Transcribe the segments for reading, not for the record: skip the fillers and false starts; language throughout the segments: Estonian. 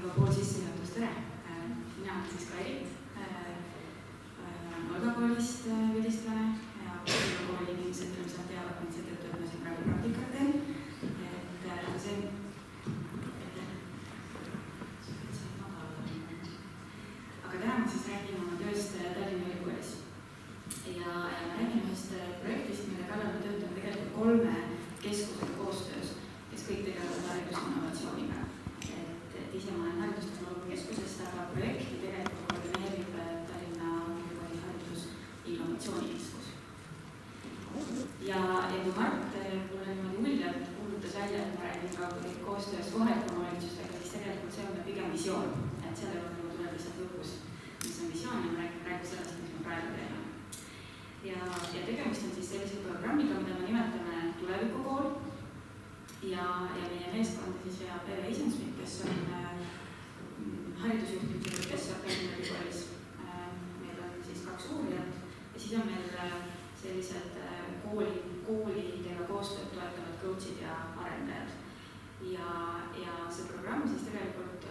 juba pool sissejuhatust tere. Mina olen siis Kairit, Valga koolist ülistlane ja Valga kooli inimesed ilmselt teavad mind seetõttu, et ma siin praegu praktikat teen. Aga täna ma siis räägin oma tööst Tallinna Ülikoolis. Ja ma räägin ühest projektist, mille kallal me töötame tegelikult 3 keskusega koostöös, kes kõik tegelevad haridusinnovatsiooniga. Ise ma olen haridustehnoloogia keskusest, aga projekti tegelikult koordineerib Tallinna Ülikooli haridusinnovatsioonikeskus. Ja kui Mart mulle niimoodi uljalt kuulutas välja, et ma räägin ka koostöös kohalike omavalitsustega, siis tegelikult see on pigem visioon. Et selle juurde ma tulen lihtsalt lõpus, mis on visioon ja ma räägin praegu sellest, mis me praegu teeme. Ja tegemist on siis sellise programmiga, mida me nimetame Tulevikukool. Ja meie meeskonda siis veab Eve Isensmit, kes on haridusjuhtimise professor Tallinna Ülikoolis. Meil on siis 2 uurijat ja siis on meil sellised koolidega koostööd toetavad coachid ja arendajad. Ja see programm siis tegelikult,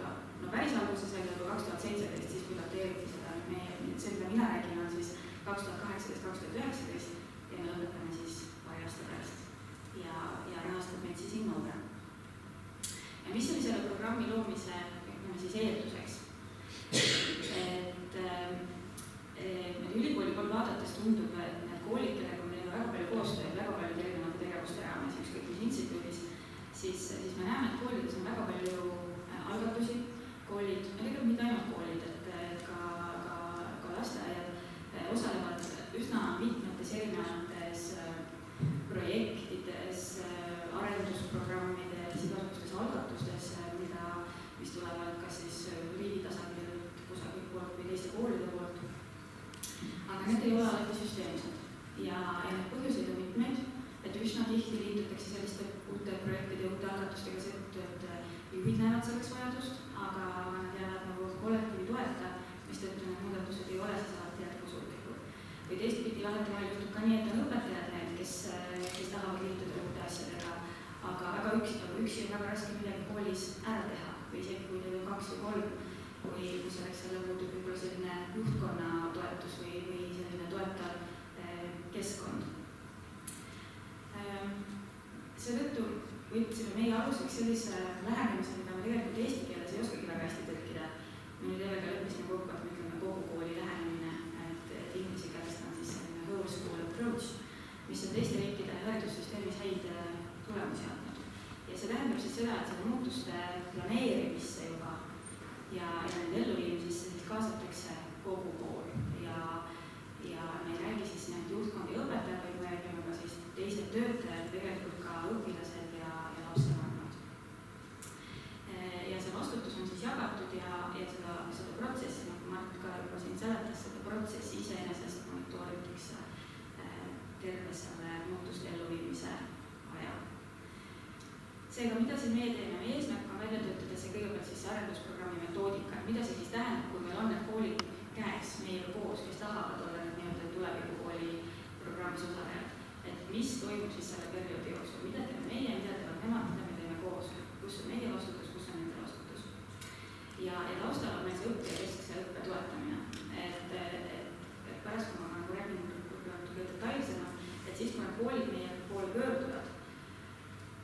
päris alguses oli juba 2017, siis piloteeriti seda. See, mida mina räägin, on siis 2018-2019 ja me lõpetame siis paari aasta pärast. Ja rahastab meid siis Innove. Ja mis oli selle programmi loomise siis eelduseks? Ülikooli poolt vaadates tundub, et need koolid, kellega meil on väga palju koostööd, väga palju erinevate tegevuste raames, ükskõik mis instituudis, siis me näeme, et koolides on väga palju algatusi. Koolid, tegelikult mitte ainult koolid, et ka lasteaiad osalevad üsna mitmetes erinevates projektides, arendusprogrammides, igasugustes algatustes, mis tulevad kas siis riigi tasandil kusagilt poolt või teiste koolide poolt. Aga need ei ole alati süsteemsed. Ja need põhjuseid on mitmeid, et üsna tihti liitutakse selliste uute projektide ja uute algatustega seetõttu, et juhid näevad selleks vajadust, aga nad jäävad nagu kollektiivi toeta, mistõttu need muudatused ei ole siis alati jätkusuutlikud. Või teistpidi vahetevahel juhtub ka nii, et on õpetajad need, kes tahavad liituda uute asjadega, aga väga üksi on väga raske midagi koolis ära teha, või isegi kui teil on 2 või 3, kui selleks jälle muutub võib-olla selline juhtkonna toetus või selline toetav keskkond. Seetõttu võtsime meie aluseks sellise lähenemise, mida me tegelikult eesti keeles ei oskagi väga hästi tõlkida. Me nüüd Evega leppisime kokku, et me ütleme kogu kooli lähenemine, et inglise keelest on siis selline whole school approach, mis on teiste riikide haridussüsteemis häid tulemusi andnud. Ja see tähendab siis seda, et selle muutuste planeerimisse juba ja nende elluviimisisse siis kaasatakse kogu kool. Ja me ei räägi siis need juhtkond ja õpetajad, vaid me räägime ka siis teised töötajad, tegelikult ka õpilased ja lapsevanemad. Ja see vastutus on siis jagatud ja seda protsessi, nagu Mart ka juba siin seletas, seda protsessi iseenesest monitooritakse terve selle muutuste elluviimise ajal. Seega, mida siin meie teeme? Meie eesmärk on välja töötada see kõigepealt siis arendusprogrammi metoodika. Mida see siis tähendab, kui meil on need koolid käes meiega koos, kes tahavad olla need nii-öelda Tulevikukooli programmis osalejad? Et mis toimub siis selle perioodi jooksul? Mida teeme meie, mida teevad nemad, mida me teeme koos? Kus on meie vastutus, kus on nende vastutus? Ja taustal on meil see õppe ja keskse õppe toetamine. Et pärast, kui ma räägin detailsemalt, et siis, kui need koolid meie poole pöörduvad,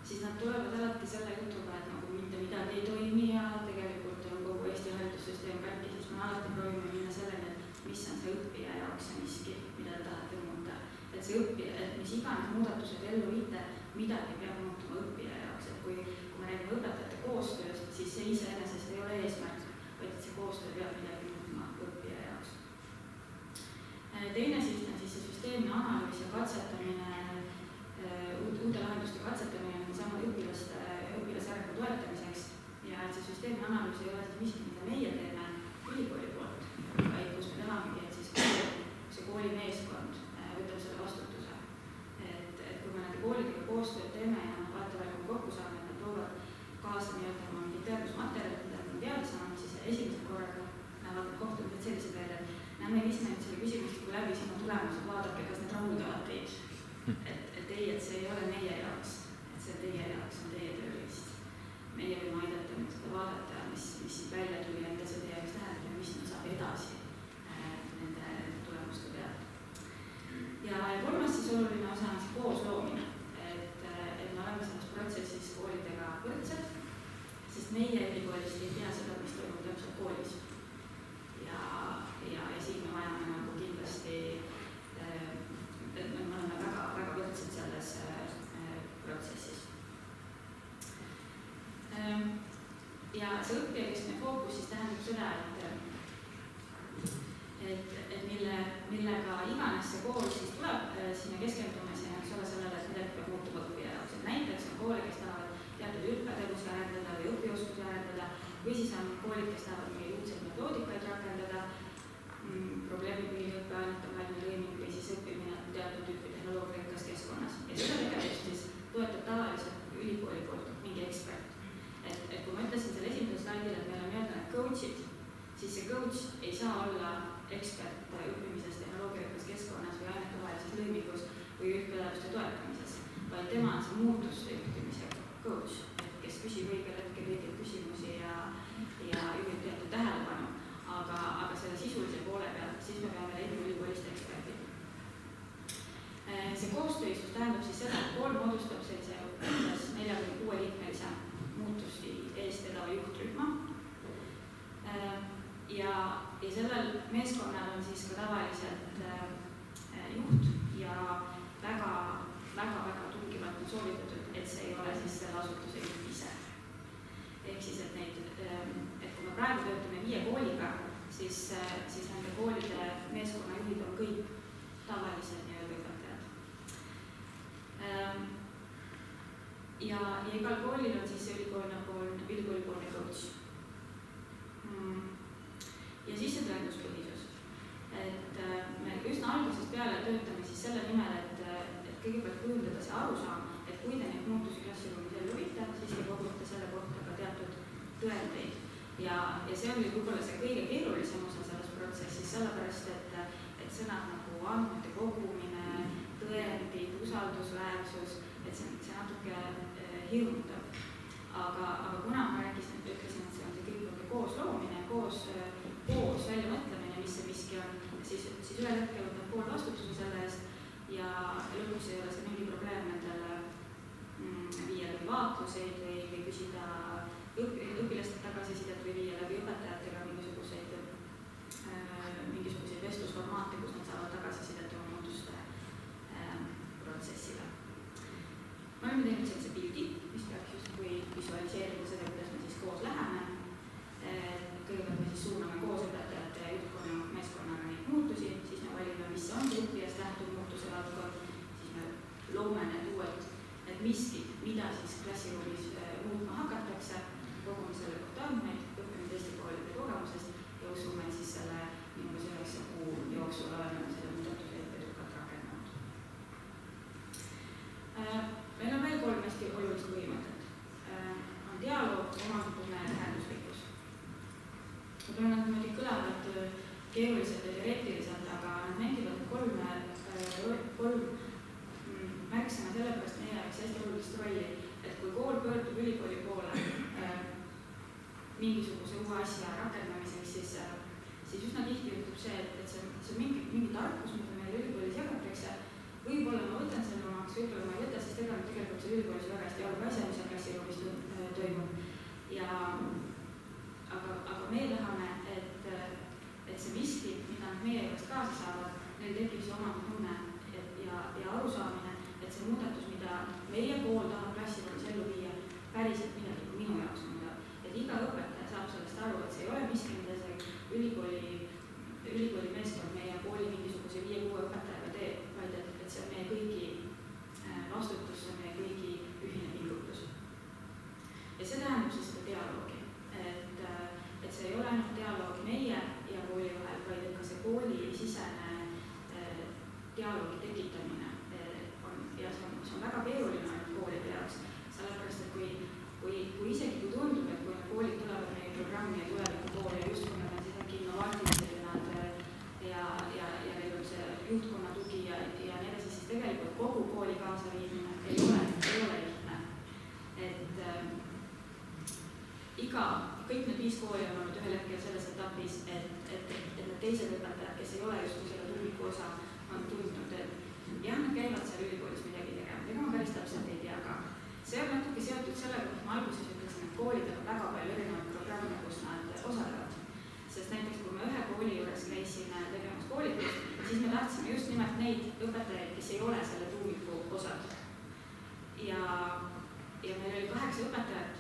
siis nad tulevad alati selle jutuga, et nagu mitte midagi ei toimi ja tegelikult on kogu Eesti haridussüsteem katki, siis me alati proovime minna sellele, et mis on see õppija jaoks ja miski, mida te tahate muuta. Et see õppija, et mis iganes muudatused ellu viite, midagi peab muutuma õppija jaoks. Et kui me räägime õpetajate koostööst, siis see iseenesest ei ole eesmärk, vaid see koostöö peab midagi muutma õppija jaoks. Teine siis on siis see süsteemne analüüs ja katsetamine, uute lahenduste katsetamine on niisama õpilase arengu toetamiseks ja et see süsteemne analüüs ei ole siis miski, mida meie teeme ülikooli poolt, vaid kus me tehamegi, et siis see koolimeeskond võtab selle vastutuse. Et kui me nende koolidega koostööd teeme ja nad vahetevahel kui kokku saame, et nad toovad kaasa nii-öelda oma mingid teadusmaterjalid, mida nad on teada saanud, siis esimesel korraga näevad need kohtumised sellised välja, et näeme vist näinud selle küsimustiku läbi, siis on tulemused, vaadake, kas need rahuldavad teid. Et ei, et see ei ole meie jaoks, et see teie jaoks on teie tööriist. meie võime aidata nüüd seda vaadata, mis siit välja tuli ja mida see teie jaoks tähendab ja mis nüüd saab edasi nende tulemuste pealt. Ja kolmas siis oluline osa on see koosloomine, et me oleme selles protsessis koolidega võrdsed, sest meie ülikoolist ei tea seda, mis toimub täpselt koolis. Ja siin me vajame nagu kindlasti, et me oleme väga võrdsed selles protsessis. Ja see õppijakeskne fookus siis tähendab seda, et millega iganes see kool siis tuleb, sinna keskendume siin, eks ole, sellele, et midagi peab muutuma õppija jaoks. Et näiteks on koole, kes tahavad teatud üldpädevusi arendada või õpioskusi arendada, või siis on koolid, kes tahavad mingeid uudseid metoodikaid rakendada, probleemipõhine õppeainete vaheline lõiming või siis õppimine teatud tüüpi tehnoloogirikas keskkonnas. Ja seda tegevust siis toetab tavaliselt ülikooli poolt mingi ekspert. Et kui ma ütlesin selle esimesel slaidil, et meil on nii-öelda need coach'id, siis see coach ei saa olla ekspert õppimises tehnoloogirikas keskkonnas või ainetevahelises lõimingus või üldpädevuste toetamises, vaid tema on see muutuste juhtimise coach, kes küsib õigel hetkel õigeid küsimusi ja juhib teatud tähelepanu, aga selle sisulise poole pealt, siis me peame leidma ülikoolist eksperdid. See koostöisus tähendab siis seda, et kool moodustab sellise 4-6 liikmelise muutusi eest vedava juhtrühma. Ja sellel meeskonnal on siis ka tavaliselt juht ja väga tungivalt on soovitatud, et see ei ole siis selle asutuse juht ise. Ehk siis, et kui me praegu töötame 5 kooliga, siis nende koolide meeskonnajuhid on kõik tavalised nii-öelda õpetajad. Ja igal koolil on siis ülikoolipoolne coach. Ja siis see tõenduspõhisus. Et me üsna algusest peale töötame siis selle nimel, et kõigepealt kujundada see arusaam, et kui te neid muutusi klassiruumis ellu viite, siis te kogute selle kohta ka teatud tõendeid. Ja see oli võib-olla see kõige keerulisem osa selles protsessis, sellepärast, et sõnad nagu andmete kogumine, tõendid, usaldusväärsus, et see natuke hirmutab. Aga kuna ma ütlesin, et see on see kõik koos loomine, koos väljamõtlemine, mis see miski on, siis ühel hetkel võtab kool vastutuse selle eest ja lõpuks ei ole see mingi probleem nendele viia läbi vaatluseid või küsida õpilaste tagasisidet või viia läbi õpetajatega mingisuguseid vestlusformaate, kus nad saavad tagasisidet oma muutuste protsessile. Me oleme teinud sellise pildi, mis peaks justkui visualiseerida seda, kuidas me siis koos läheme. Kõigepealt me siis suuname koos õpetajate ja juhtkonna meeskonnaga neid muutusi, siis me valime, mis on see õppijast lähtuv muutuse valdkond, siis me loome need miskid, mida siis klassiruumis muutma hakatakse, kogume selle kohta andmeid, õppime teiste koolide kogemusest ja usume siis selle umbes 9 kuu jooksul oleme selle muudatuse edukalt rakendanud. Meil on veel 3 hästi olulist põhimõtet. On dialoog, omandutunne ja tähenduslikkus. Võib-olla nad niimoodi kõlavad keeruliselt ja teoreetiliselt, aga nad mängivad 3 märksõna sellepärast meie jaoks hästi olulist rolli, et kui kool pöördub ülikooli poole mingisuguse uue asja rakendamiseks, siis üsna tihti juhtub see, et see on mingi tarkus, mida meil ülikoolis jagatakse. Võib-olla ma võtan selle omaks, võib-olla ma ei võta, siis tegelikult see ülikoolis väga hästi halb asja, mis on klassiruumis toimub. Aga me tahame, et see miski, mida nad meie juures kaasa saavad, neil tekib see omandutunne ja arusaamine, et see muudatus, mida meie kool tahab klassiruumis ellu viia, päriselt midagi minu jaoks muudab. Et iga õpetaja saab sellest aru, et see ei ole miski, mida see ülikooli meeskond meie kooli mingisuguse 5-6 õpetajaga teeb, vaid et see on meie kõigi vastutus, see on meie kõigi ühine pingutus. Ja see tähendab siis seda dialoogi, et see ei ole ainult dialoogi meie ja kooli vahel, vaid et ka see kooli sisene dialoogi tekitamine ja see on väga keeruline ainult koolide jaoks, sellepärast, et kui isegi kui tundub, et kui koolid tulevad meie programmi ja tulevikukooli ja justkui nad on siis äkki innovaatilised ja neil on see juhtkonna tugi ja nii edasi, siis tegelikult kogu kooli kaasaviimine ei ole lihtne. kooli on olnud ühel hetkel selles etapis, et need teised õpetajad, kes ei ole justkui selle tuumiku osa, on tundnud, et jah, nad käivad seal ülikoolis midagi tegema, ega ma päris täpselt ei tea ka. See on natuke seotud sellega, et ma alguses ütlesin, et koolidel on väga palju erinevaid programme, kus nad osalevad. Sest näiteks, kui me ühe kooli juures käisime tegemas koolitust, siis me tahtsime just nimelt neid õpetajaid, kes ei ole selle tuumiku osad. Ja meil oli 8 õpetajat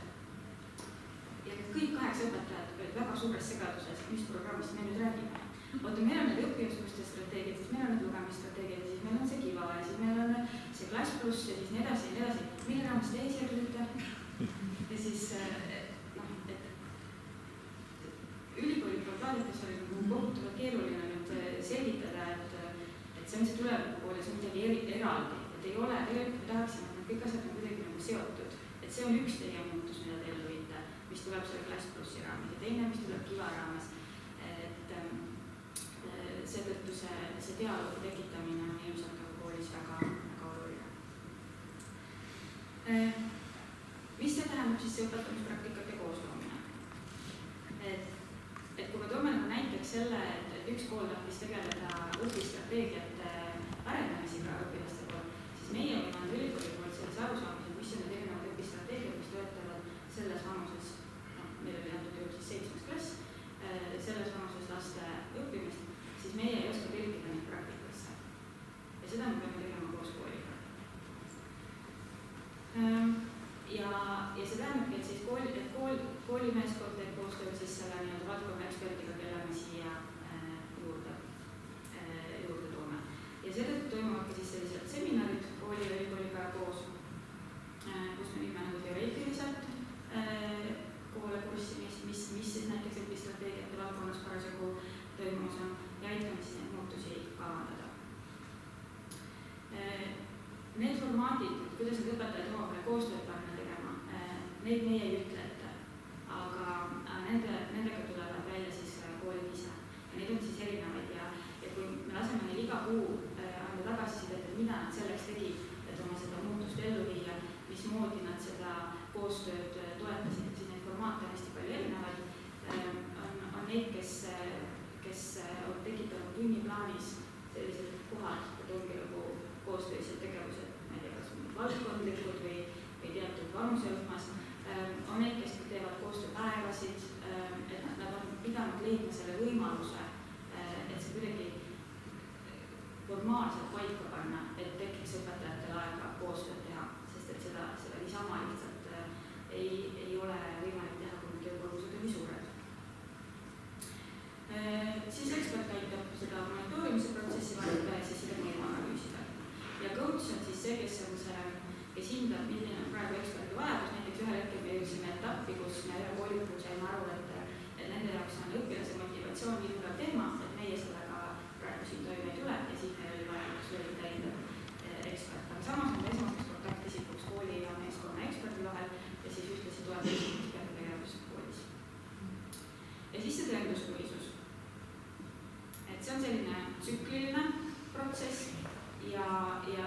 ja kõik 8 õpetajat olid väga suures segaduses, mis programmist me nüüd räägime. Oota, meil on need õppimismuste strateegiad, siis meil on need lugemisstrateegiad, siis meil on see Kiva ja siis meil on see Klass Pluss ja siis nii edasi. Mille raames te esirdute? Ja siis, et ülikooli poolt vaadates oli kohutavalt keeruline nüüd selgitada, et see on see tulevikukool ja see on midagi eraldi. Et ei ole, tegelikult me tahaksime, et need kõik asjad on kuidagi nagu seotud. Et see on üks teie muutus, mida te ellu viite, mis tuleb selle Klass Plussi raames ja teine, mis tuleb Kiva raames. Seetõttu see dialoogi tekitamine on ilmselt nagu koolis väga oluline. Mis see tähendab siis see õpetamispraktikate koosloomine? Et kui me toome nagu näiteks selle, et üks kool tahtis tegeleda õpistrateegiate arendamisega õpilaste poolt, siis meie olime ülikooli poolt selles arusaamisel, mis on need erinevad õpistrateegiad, mis toetavad selles vanuses, meil oli antud juhul siis 7. klass, selles vanuses laste õppimist, siis meie ei oska tõlkida neid praktikasse. Ja seda me peame tegema koos kooliga. Ja see tähendabki, et siis koolimeeskond teeb koostööd siis selle nii-öelda valdkonna ekspertiga, kelle me siia juurde toome. Ja seetõttu toimuvadki siis sellised seminarid kooli ja ülikooliga koos, kus me viime nagu teoreetiliselt koole kurssi, mis siis näiteks õpistrateegiate valdkonnas parasjagu toimumas on ja aitame siis neid muutusi kavandada. Need formaadid, kuidas need õpetajad omavahel koostööd panna tegema, neid meie ei ütle ette, aga nendega tulevad välja siis koolid ise. Ja neid on siis erinevaid ja kui me laseme neil iga kuu anda tagasisidet, et mida nad selleks tegid, et oma seda muutust ellu viia, mismoodi nad seda koostööd toetasid, siis neid formaate on hästi palju erinevaid. On neid, kes on tekitanud tunniplaanis sellised kohad, et ongi nagu koostöised tegevused, ma ei tea, kas valdkondlikud või teatud vanuserühmas. On neid, kes teevad koostööpäevasid, et nad on pidanud leidma selle võimaluse, et see kuidagi formaalselt paika panna, et tekiks õpetajatel aega koostööd teha, sest et seda niisama lihtsalt ei ole võimalik teha, kui töökoormused on nii suured. Siis ekspert aitab seda monitoorimise protsessi vaadata ja siis seda mõju analüüsida. Ja coach on siis see, kes hindab, milline on praegu eksperdi vajadus. Näiteks ühel hetkel me jõudsime etappi, kus me ühe kooli puhul saime aru, et nende jaoks on õpilase motivatsioon nii tugev teema, et meie sellega praegu siin toime ei tule ja siis meil oli vajadus veel täiendav ekspert. Aga samas on esmaseks kontaktisikuks kooli ja meeskonna eksperdi vahel ja siis ühtlasi toetab eksperdi tegevust koolis. Ja siis see tõenduspõhisus. See on selline tsükliline protsess ja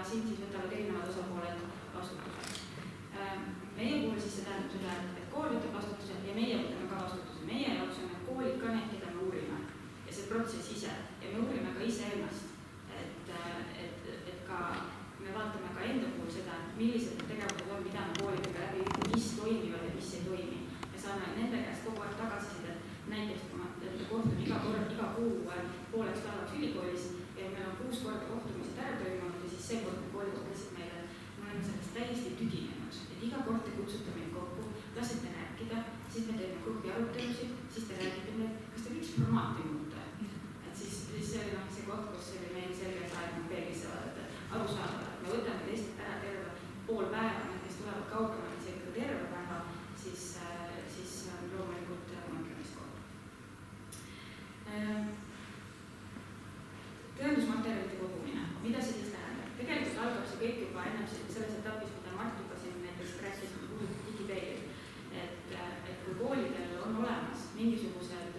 siin siis võtavad erinevad osapooled vastutuse. Meie puhul siis see tähendab seda, et kool võtab vastutuse ja meie võtame ka vastutuse. Meie jaoks on need koolid ka need, keda me uurime ja see protsess ise ja me uurime ka iseennast, et ka me vaatame ka enda puhul seda, millised need tegevused on, mida me koolidega läbi, mis toimivad ja mis ei toimi. Me saame nende käest kogu aeg tagasisidet. Näiteks, kui ma kohtun iga kuu pooleks päevaks ülikoolis ja meil on 6 korda kohtumised ära toimunud ja siis see kord me koolis ütlesid meile, et me oleme sellest täiesti tüdinenud, et iga kord te kutsute meid kokku, lasete rääkida, siis me teeme grupi arutelusid, siis te räägite meid, kas te võiks formaati muuta. Et siis see oli see koht, kus oli meil selgelt aeg peeglisse vaadata, aru saada, et me võtame teistelt ära terve pool päeva, need, kes tulevad kaugemalt, isegi ka terve päeva, siis loomulikult mõtlemiskoht. Tõendusmaterjalide kogumine, mida see siis tähendab? Tegelikult algab see kõik juba ennem selles etapis, mida Mart juba siin näiteks rääkis, kui puudutab digipeilid. Et kui koolidel on olemas mingisugused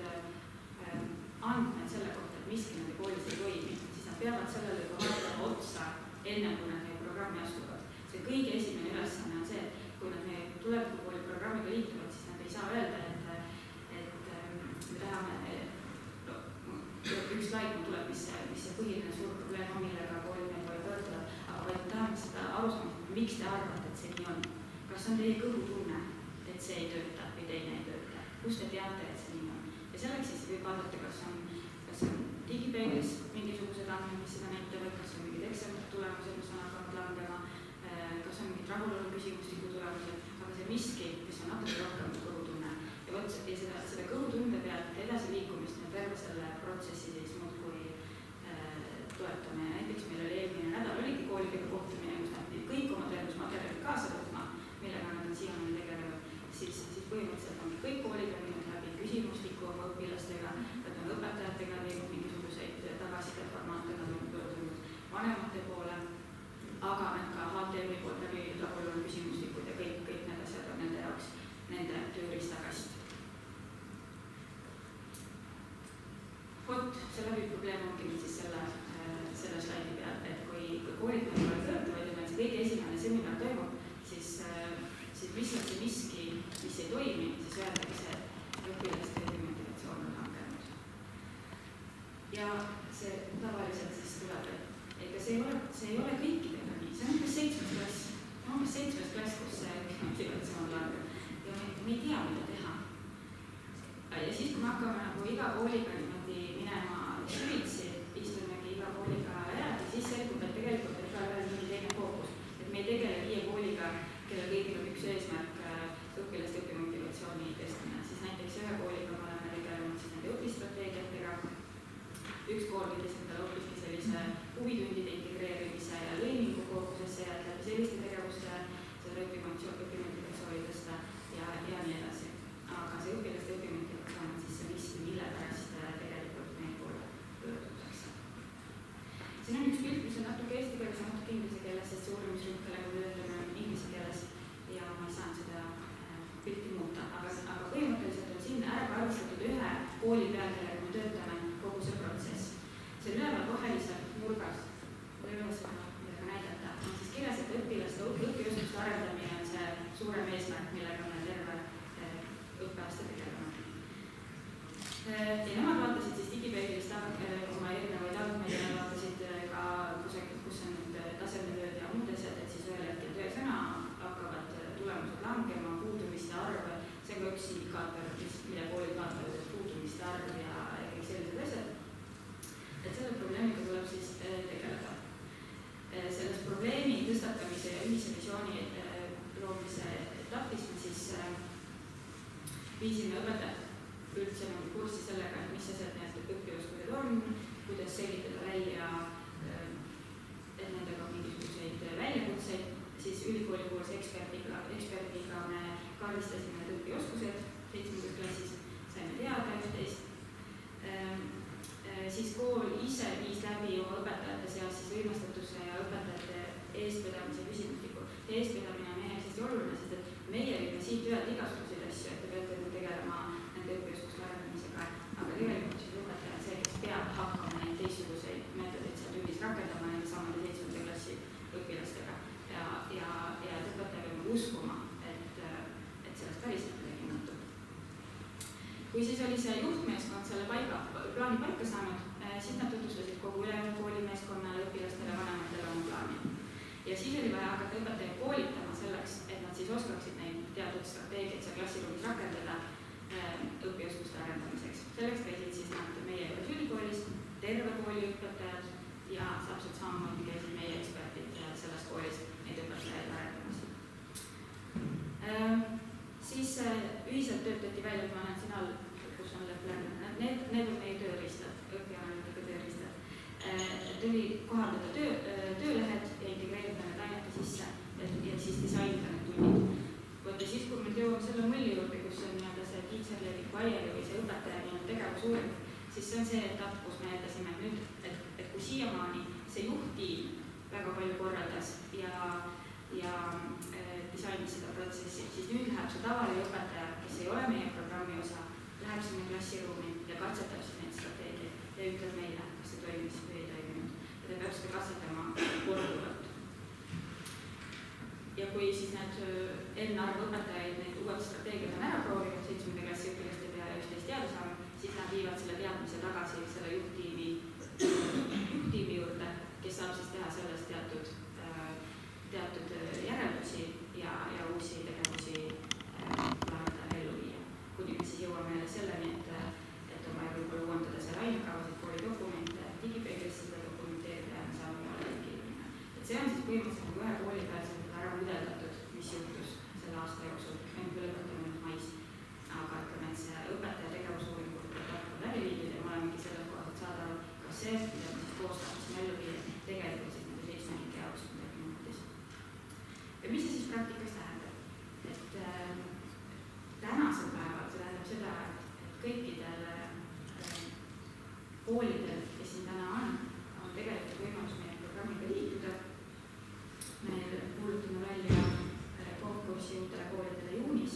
mis see põhiline suur probleem on, millega koolid meie poole pöörduvad, aga vaid me tahame seda aru saada, miks te arvate, et see nii on. Kas on teie kõhutunne, et see ei tööta või teine ei tööta? Kust te teate, et see nii on? Ja selleks siis võib vaadata, kas on digipeeglis mingisugused andmed, mis seda näitavad, kas on mingid eksamite tulemused, mis on hakanud langema, kas on mingid rahulolu küsimustiku tulemused, aga see miski, mis on natuke rohkem kõhutunne. Ja seda kõhutunde pealt edasi liikumist me terve selle protsessi siis muudkui toetame. Ja näiteks meil oli eelmine nädal oligi koolidega kohtumine, kus nad kõik oma teadusmaterjalid kaasa võtma, millega nad on siiani tegelenud, siis põhimõtteliselt on kõik koolid läbinud läbi küsimustiku oma õpilastega, nad on õpetajatega teinud mingisuguseid tagasisideformaate, nad on pöördunud vanemate poole, aga need ka HTM-i poolt läbi rahulolu küsimustikud ja kõik need asjad on nende jaoks nende tööriistakast. Vot, see läbiprobleem ongi nüüd siis selle slaidi peal, et kui koolid meil pole pöörduvad ja meil see kõige esimene seminar toimub, siis mis on see miski, mis ei toimi, siis öeldakse, et õpilaste motivatsioon on langenud. Ja see tavaliselt siis tuleb, et ega see ei ole kõikidega nii, see on umbes 7. klass, kus see motivatsioon langeb. Ja me ei tea, mida teha. Ja siis, kui me hakkame nagu iga kooliga niimoodi minema süvitsi, istumegi iga kooliga eraldi, siis selgub, et tegelikult on igal ühel mingi teine fookus. Et me ei tegele 5 kooliga, kelle kõigil on üks eesmärk õpilaste õpimotivatsiooni tõstmine. Siis näiteks ühe kooliga me oleme tegelenud siis nende õpistrateegiatega. Üks kool võttis endale hoopiski sellise huvitundide integreerimise ja lõimingu fookusesse ja läbi selliste tegevuste seda õpimotivatsiooni tõsta ja nii edasi. Aga see õpilaste õpimotivatsioon on siis see miski, mille pärast tegelikult meie poole pöördutakse. Siin on üks pilt, mis on natuke eesti keeles ja natuke inglise keeles, sest see uurimisrühm, kellega me töötame inglise keeles ja ma ei saanud seda pilti muuta, aga põhimõtteliselt on siin ära arvestatud ühe kooli peal, kellega me töötame kogu see protsess. See üleval rohelisel nurgas, või üles millega näidata, on siis kirjas, et õpilaste õpioskuste arendamine on see suurem eesmärk, millega me terve õppeaasta tegeleme. Ja nemad vaatasid siis digipeeglist oma erinevaid andmeid ja vaatasid ka, kus on need tasemetööd ja muud asjad, et siis ühel hetkel tõesõna hakkavad tulemused langema, puudumiste arv, see on ka üks indikaator, mida koolid vaatavad, et puudumiste arv ja kõik sellised asjad. Et selle probleemiga tuleb siis tegeleda. Selles probleemi tõstatamise ja ühise visiooni loomise etapis me siis viisime õpetajad üldse kurssi sellega, et mis asjad need õpioskused on, kuidas selgitada välja, et nendega on mingisuguseid väljakutseid, siis ülikoolikoolse eksperdiga me kaardistasime need õpioskused 7. klassis, saime teada üht-teist. Siis kool ise viis läbi oma õpetajate seas siis võimestatuse ja õpetajate eestvedamise küsimustiku. Ja eestvedamine on meie hästi oluline, sest et meie võime siit öelda igasuguseid asju, et te peate tegelema nende õpioskuste arendamisega, aga tegelikult siis õpetaja see, kes peab hakkama neid teistsuguseid meetodeid seal tüülis rakendama nende samade 7. klassi õpilastega. Ja õpetaja peab uskuma, et sellest päriselt midagi muutub. Kui siis oli see juhtmeeskond selle plaani paika saanud, siis nad tutvustasid kogu ülejäänud koolimeeskonnale, õpilastele, vanematele oma plaani. Ja siis oli vaja hakata õpetaja koolitama selleks, et nad siis oskaksid neid teatud strateegiaid seal klassiruumis rakendada õpioskuste arendamiseks. Selleks käisid siis nad meie ülikoolis, terve kooli õpetajad ja täpselt samamoodi käisid meie eksperdid selles koolis neid õpetajaid arendamas. Siis ühiselt töötati välja, et ma olen siin all, kus on need on meie tööriistad, õpianalüütika tööriistad. Tuli kohaldada töölehed ja integreerida need ainete sisse ja siis disainida need tunnid. Võtta siis, kui me jõuame selle mulli juurde, kus on see teacher-led inquiry või see õpetaja tegevusuuring, siis see on see etapp, kus me jätasime nüüd, et kui siiamaani see juhttiim väga palju korraldas ja disainis seda protsessi, siis nüüd läheb see tavaline õpetaja, kes ei ole meie programmi osa, läheb sinna klassiruumi ja katsetab siis neid strateegiaid ja ütleb meile, kas see toimis või ei toiminud. Ja ta peab seda katsetama korduvalt. Ja kui siis need N-arv õpetajaid neid uued strateegiad on ära proovinud 7. klassi õpilaste peale ja üksteist teada saanud, siis nad viivad selle teadmise tagasi selle juhttiimi saab siis teha sellest teatud järeldusi ja uusi tegevusi plaanida ellu viia. Kuni me siis jõuame selleni, et on vaja võib-olla uuendada seal ainekavasid, koolidokumente, digipeeglisse seda dokumenteerida ja me saame olla digile minna. Et see on siis põhimõtteliselt ühe kooli peal ära mudeldatud, mis juhtus selle aasta jooksul. Me on küll lõpetanud nüüd mais, aga ütleme, et see õpetaja tegevusuuringut on läbi viidud ja ma olengi selles kohas saada aru, kas see, mida me siis koostasime ellu viia, tegelikult siis nende 7 jaoks midagi muutis. Ja mis see siis praktikas tähendab? Et tänasel päeval see tähendab seda, et kõikidel koolidel, kes siin täna on tegelikult võimalus meie programmiga liituda. Me kuulutame välja konkurssi uutele koolidele juunis.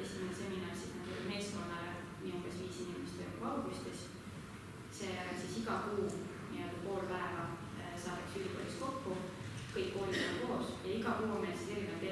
Esimene seminar siis nendele meeskonnale, nii umbes 5 inimest toimub augustis. Seejärel siis iga kuu pool päeva saadakse ülikoolis kokku, kõik koolid on koos ja iga kuu on meil siis erinevad